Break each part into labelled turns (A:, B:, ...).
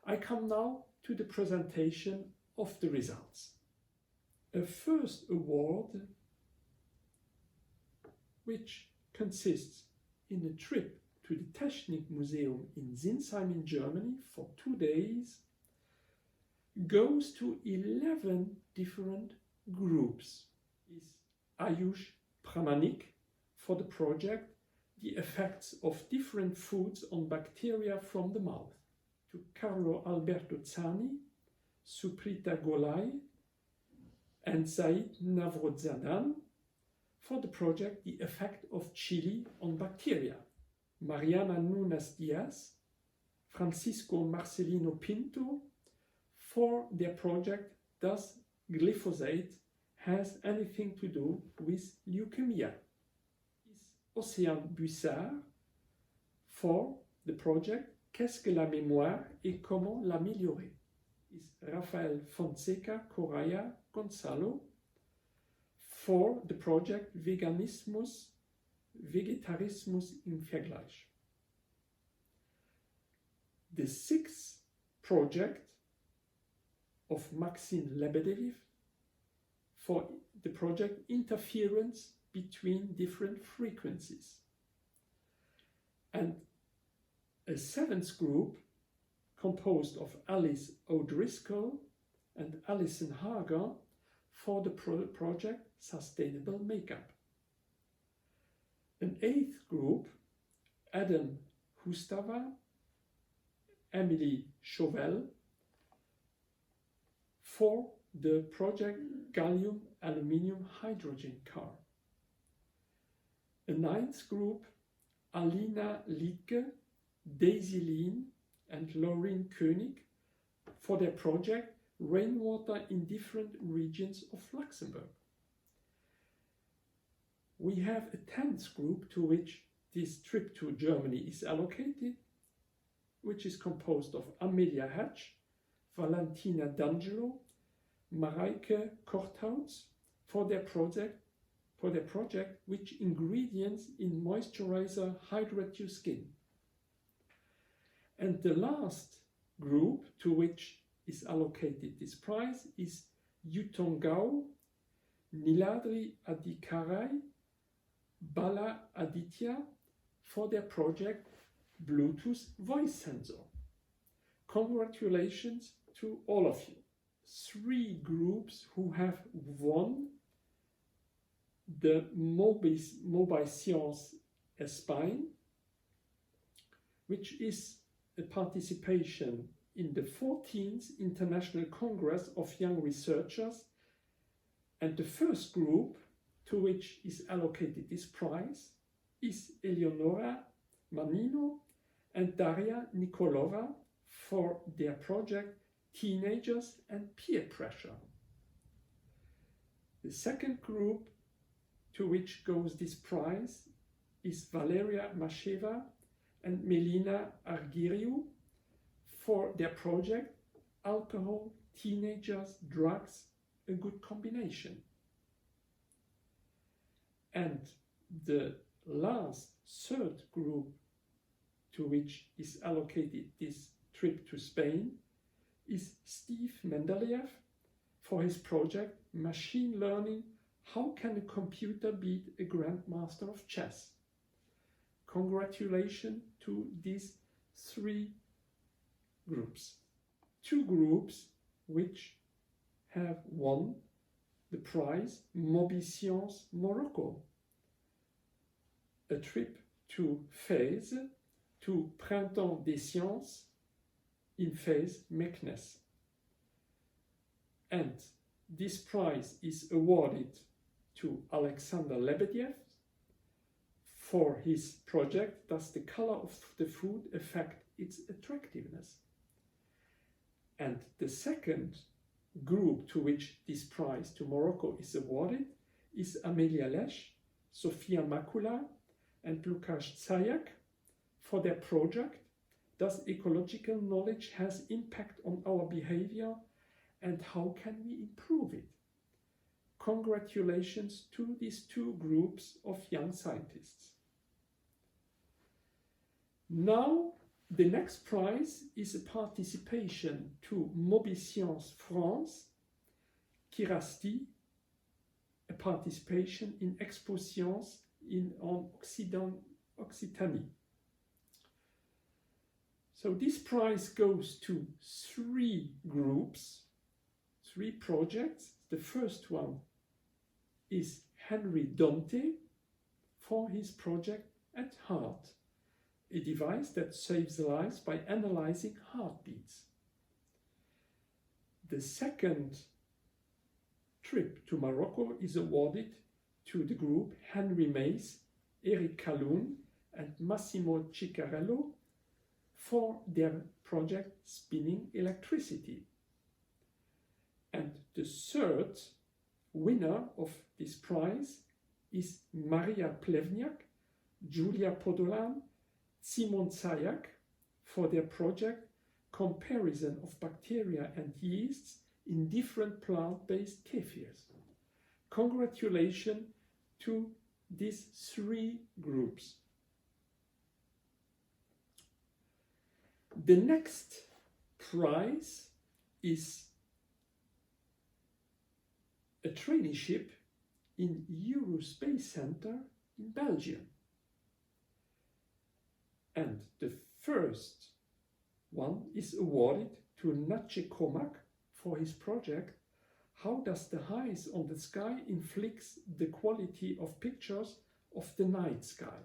A: I come now to the presentation of the results. A first award, which consists in a trip to the Technikmuseum in Sinsheim in Germany for 2 days, goes to 11 different groups. Is Ayush Pramanik for the project The Effects of Different Foods on Bacteria from the Mouth, to CARLO ALBERTO ZANI, SUPRITA GOLAY, and ZAID NAWROOZDAN for the project The Effect of Chili on Bacteria. Mariana Nunes Diaz, Francisco Marcelino Pinto for their project Does Glyphosate Has Anything to Do with Leukemia? Océane Buissard for the project Qu'est-ce que la mémoire et comment l'améliorer? Is Rafael Fonseca Correa Gonzalo for the project Vegetarismus im Vergleich. The sixth project of Maxime Lebedev for the project Interference between Different Frequencies. And a seventh group composed of Alice O'Driscoll and Alison HARGER for the project Sustainable Makeup. An eighth group, Adam Hustava, Emily Chauvel, for the project Gallium Aluminium Hydrogen Car. A ninth group, Alina Liedke, Daisy Lean, and Lauren Koenig for their project Rainwater in Different Regions of Luxembourg. We have a 10th group to which this trip to Germany is allocated, which is composed of Amelia Hatch, Valentina D'Angelo, MARIEKE Courthout's for their project which ingredients in moisturizer hydrate your skin. And the last group to which is allocated this prize is YUTONG, NILADRI ADIHIKARY, BALA ADITYA for their project Bluetooth voice sensor. Congratulations to all of you. 3 groups who have won the Mobile Science Espagne, which is a participation in the 14th International Congress of Young Researchers, and the first group to which is allocated this prize is Eleonora Manino and Daria Nikolova for their project Teenagers and Peer Pressure. The second group to which goes this prize is Valeria Masheva and Melina Argiriou for their project Alcohol, Teenagers, Drugs, a Good Combination. And the last, third group to which is allocated this trip to Spain is Steve Mendeleev for his project Machine Learning, How Can a Computer Beat a Grandmaster of Chess? Congratulations to these 3 groups. 2 groups which have won the prize Mobile Science Morocco, a trip to Fès, to Printemps des Sciences in Fès, Meknes. And this prize is awarded to Alexander Lebedev for his project Does the Color of the Food Affect its Attractiveness? And the second group to which this prize to Morocco is awarded is Amelia Lesch, Sofia Makula, and Lukasz Zayak for their project Does ecological knowledge has impact on our behavior, and how can we improve it? Congratulations to these 2 groups of young scientists. Now The next prize is a participation to Mobiscience France, Kirasti, a participation in Expo Science en Occitanie. So this prize goes to 3 groups, 3 projects. The first one is Henry Dante for his project At Heart, a device that saves lives by analyzing heartbeats. The second trip to Morocco is awarded to the group Henry Mays, Eric Calhoun and Massimo Ciccarello for their project Spinning Electricity. And the third winner of this prize is Maria Plevniak, Julia Podolan, Simon Zayak for their project Comparison of Bacteria and Yeasts in Different Plant-Based Kefirs. Congratulations to these 3 groups. The next prize is a traineeship in Eurospace Center in Belgium. And the first one is awarded to Nace Komak for his project How Does the Haze on the Sky Inflicts the Quality of Pictures of the Night Sky.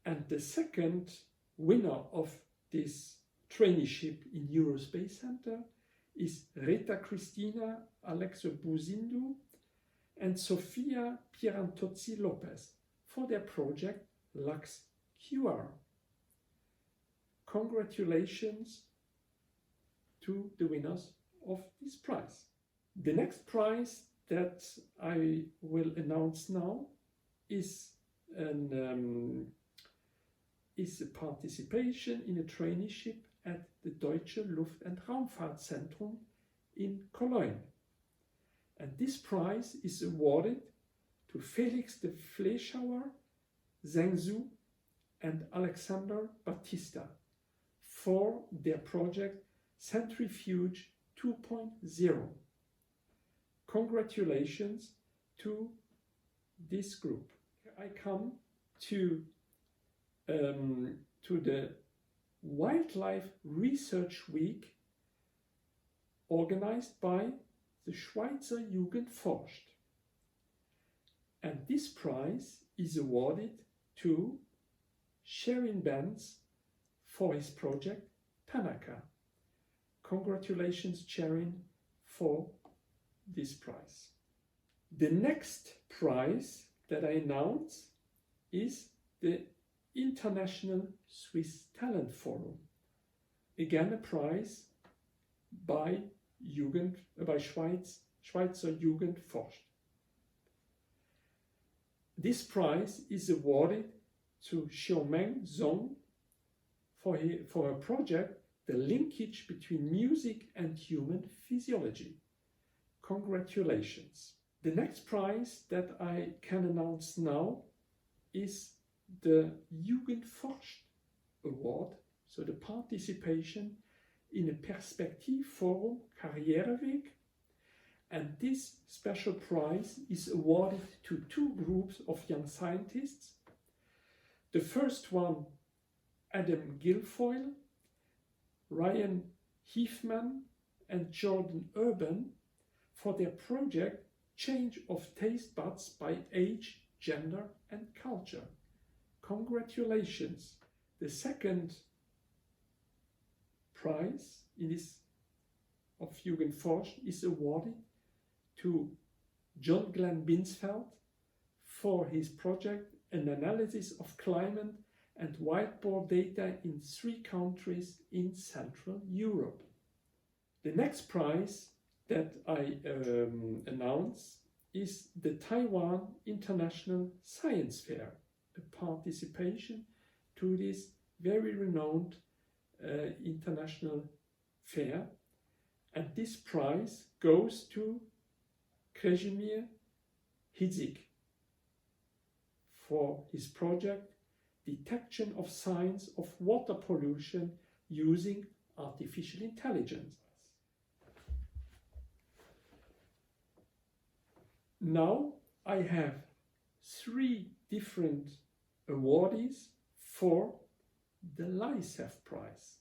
A: And the second winner of this traineeship in Eurospace Center is Rita Cristina Alexo Buzindu and Sofia Pierantozzi Lopez for their project Lux QR. Congratulations to the winners of this prize. The next prize that I will announce now is a participation in a traineeship at the Deutsche Luft- und Raumfahrtzentrum in Cologne. And this prize is awarded to Felix de Fleischauer, Zheng Zhu and Alexander Batista for their project Centrifuge 2.0. Congratulations to this group. I come to the Wildlife Research Week organized by the Schweizer Jugend forscht. And this prize is awarded to Sherin Benz for his project Tanaka. Congratulations, Sherin, for this prize. The next prize that I announce is the International Swiss Talent Forum. Again, a prize by Schweizer Jugend forscht. This prize is awarded to Xiaomeng Zhong for her project The Linkage Between Music and Human Physiology. Congratulations. The next prize that I can announce now is the Jugend forscht Award, so the participation in a Perspektiv Forum Karriereweg, and this special prize is awarded to 2 groups of young scientists. The first one, Adam Guilfoyle, Ryan Hiefman and Jordan Urban for their project Change of Taste Buds by Age, Gender and Culture. Congratulations. The second prize in this of Jugend forscht is awarded to John Glenn Binsfeld for his project An Analysis of Climate and Whiteboard Data in 3 countries in Central Europe. The next prize that I announce is the Taiwan International Science Fair, a participation to this very renowned international fair, and this prize goes to Krejimir Hidzik for his project detection of signs of water pollution using artificial intelligence. Now I have 3 different awardees for the LISEF prize.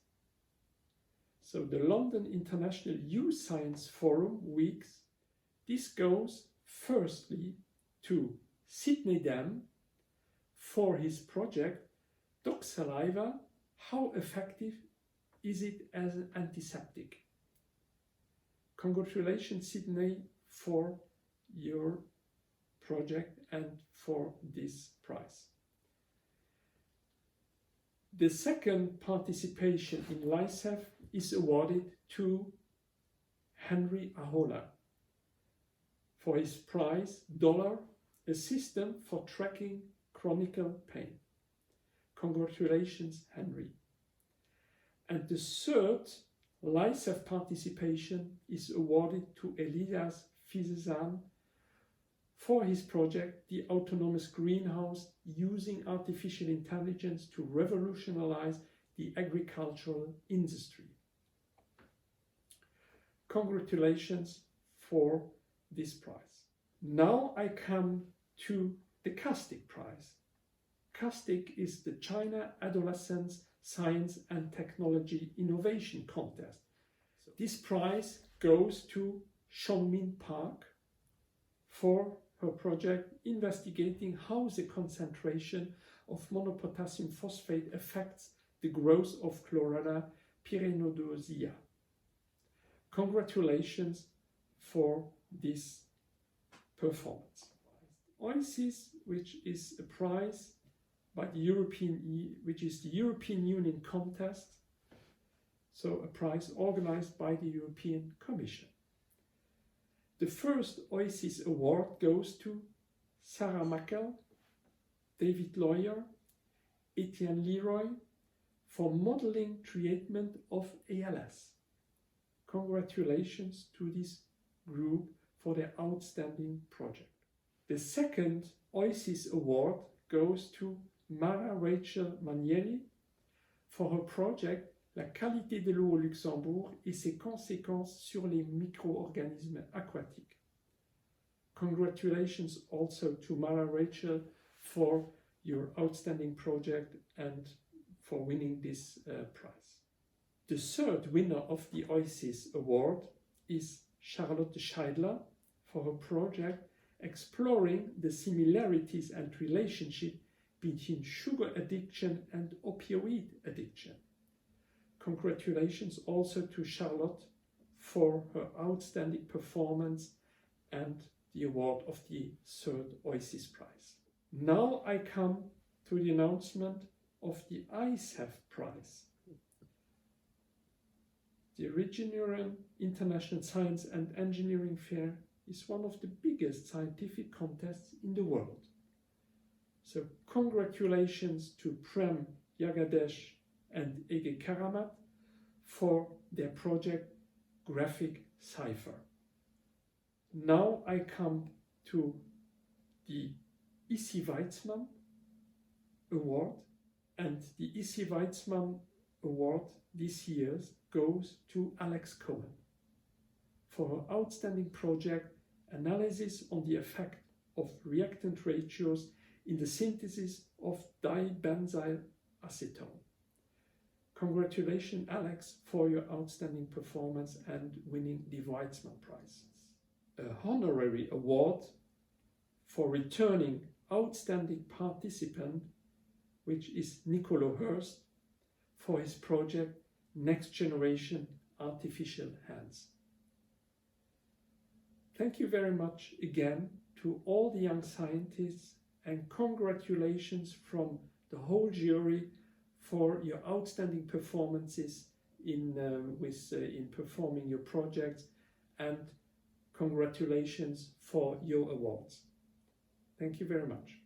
A: So the London International Youth Science Forum Weeks, this goes firstly to Sidney Dam for his project Dog Saliva, How Effective Is It as an Antiseptic? Congratulations, Sidney, for your project and for this prize. The second participation in LISEF is awarded to Henry Ahola for his prize, A System for Tracking Chronic Pain. Congratulations, Henry. And the third LISEF participation is awarded to Elias Fizezan for his project, The Autonomous Greenhouse, using artificial intelligence to revolutionize the agricultural industry. Congratulations for this prize. Now I come to the CASTIC prize. CASTIC is the China Adolescents Science and Technology Innovation Contest. So this prize goes to Shongmin Park for her project investigating how the concentration of monopotassium phosphate affects the growth of Chlorella pyrenodosea. Congratulations for this performance. OISIS, which is a prize by the which is the European Union contest, so a prize organized by the European Commission. The first OISIS award goes to Sarah Mackel, David Lawyer, Etienne Leroy for modeling treatment of ALS. Congratulations to this group for their outstanding project. The second OISIS award goes to Mara Rachel Manielli for her project La qualité de l'eau au Luxembourg et ses conséquences sur les micro-organismes aquatiques. Congratulations also to Mara Rachel for your outstanding project and for winning this prize. The third winner of the OISIS award is Charlotte Scheidler for her project exploring the similarities and relationship between sugar addiction and opioid addiction. Congratulations also to Charlotte for her outstanding performance and the award of the third OISIS prize. Now I come to the announcement of the ISEF prize. The Regional International Science and Engineering Fair is one of the biggest scientific contests in the world. So congratulations to Prem Yagadesh and Ege Karamat for their project Graphic Cipher. Now I come to the Issy Weizmann Award, and the Issy Weizmann Award this year goes to Alex Cohen for her outstanding project Analysis on the Effect of Reactant Ratios in the Synthesis of Dibenzyl Acetone. Congratulations, Alex, for your outstanding performance and winning the Weizmann Prize. A honorary award for returning outstanding participant, which is Nicolo Hurst, for his project Next Generation Artificial Hands. Thank you very much again to all the young scientists, and congratulations from the whole jury for your outstanding performances in performing your projects, and congratulations for your awards. Thank you very much.